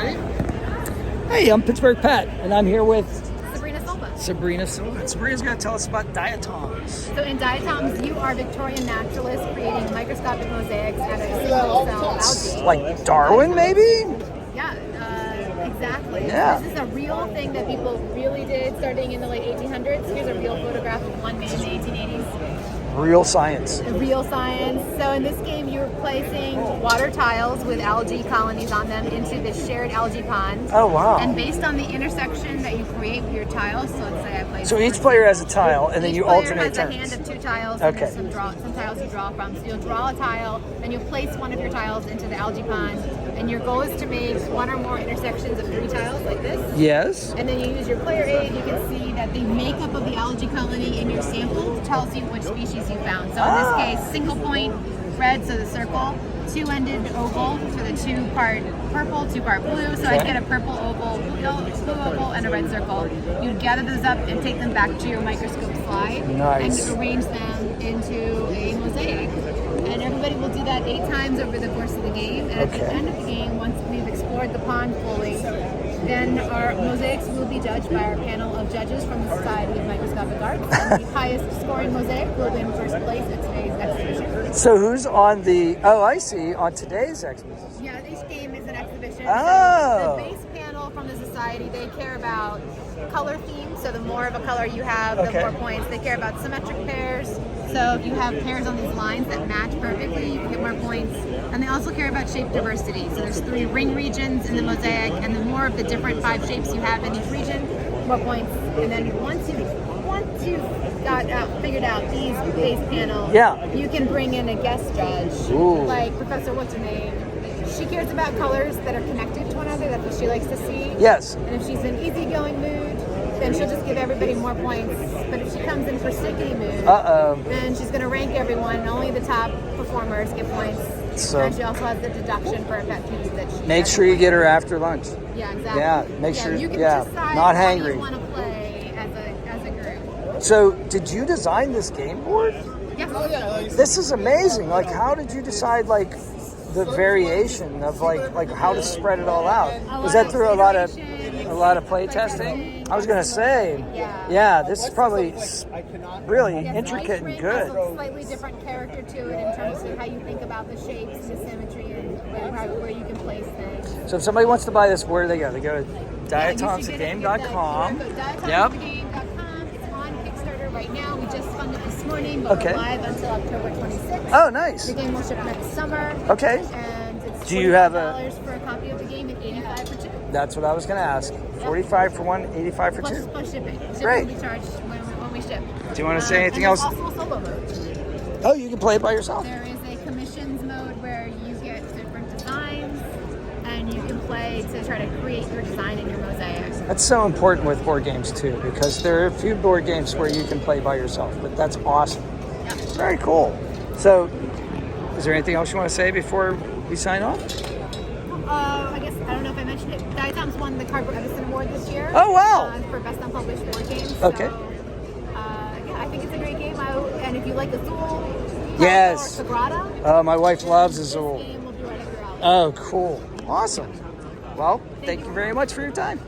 Ready? Hey, I'm Pittsburgh Pat, and I'm here with Sabrina. Sabrina's going to tell us about diatoms. So in Diatoms, you are Victorian naturalists creating microscopic mosaics out of single-cell algae. Like Darwin, maybe? Yeah, exactly. Yeah. This is a real thing that people really did starting in the late 1800s. Here's a real photograph of one made in the 1880s. Real science. Real science. So in this game, you're placing water tiles with algae colonies on them into this shared algae pond. Oh, wow. And based on the intersection that you create with your tiles, so let's say I place... So each player has a tile, and then you alternate turns. Each player has a hand of 2 tiles, Okay. and there's some tiles you draw from. So you'll draw a tile, then you'll place one of your tiles into the algae pond, and your goal is to make 1 or more intersections of 3 tiles like this. Yes. And then you use your player aid, you can see that the makeup of the algae colony in your sample tells you which species you found. So in this case, single point, red, so the circle, 2-ended oval for the 2-part purple, 2-part blue. So I'd get a purple oval, blue oval, and a red circle. You'd gather those up and take them back to your microscope slide Nice. and arrange them into a mosaic. And everybody will do that 8 times over the course of the game. And at the end of the game, once we've explored the pond fully, then our mosaics will be judged by our panel of judges from the Society of Microscopic Arts. And the highest scoring mosaic will win first place at today's exhibition. So who's on the... Oh, I see. On today's exhibition. Yeah, each game is an exhibition. Oh. So the base panel from the Society, they care about color themes. So the more of a color you have, the more points. They care about symmetric pairs. So if you have pairs on these lines that match perfectly, you can get more points. And they also care about shape diversity. So there's 3 ring regions in the mosaic, and the more of the different 5 shapes you have in each region, more points. And then once you've got figured out these base panels, you can bring in a guest judge, like Professor what's her name. She cares about colors that are connected to one another. That's what she likes to see. Yes. And if she's in easygoing mood, then she'll just give everybody more points. But if she comes in for sticky mood, then she's going to rank everyone, and only the top performers get points. So and she also has the deduction for a pet peeve that she make sure you get her after lunch. Yeah, exactly. Yeah, make sure. You can decide not how hangry. you want to play as a group. So, did you design this game board? Yes. This is amazing. Like, how did you decide, like, the variation of like how to spread it all out? Was that through a lot of play testing? I was gonna say, yeah, this is probably really intricate and good. Has a slightly different character to it in terms of how you think about the shapes, the symmetry, and where you can place things. So if somebody wants to buy this, where do they go? They go to diatomsthegame.com. Diatomsthegame.com. It's on Kickstarter right now. We just funded this morning, but we're live until October 26th. Oh, nice. The game will ship next summer. Okay. And it's do you have $45 for a copy of the game and $85 for 2. That's what I was going to ask. 45 for 1, 85 for 2. Plus shipping. Great. Will be charged when we ship. Do you want to say anything and else? There's also a solo mode. Oh, you can play it by yourself. There is a commissions mode where you get different designs, and you can play to try to create your design in your mosaic. That's so important with board games too, because there are a few board games where you can play by yourself, but that's awesome. Yep. Very cool. So, is there anything else you want to say before we sign off? I guess, I don't know if I mentioned it, Diatoms won the Cardboard Edison Award this year. Oh, wow. For Best Unpublished Board Games. Okay. So, yeah, I think it's a great game. And if you like Azul, yes. or Sagrada, my wife loves Azul. This game will be right up your alley. Oh, cool. Awesome. Well, thank you very much for your time.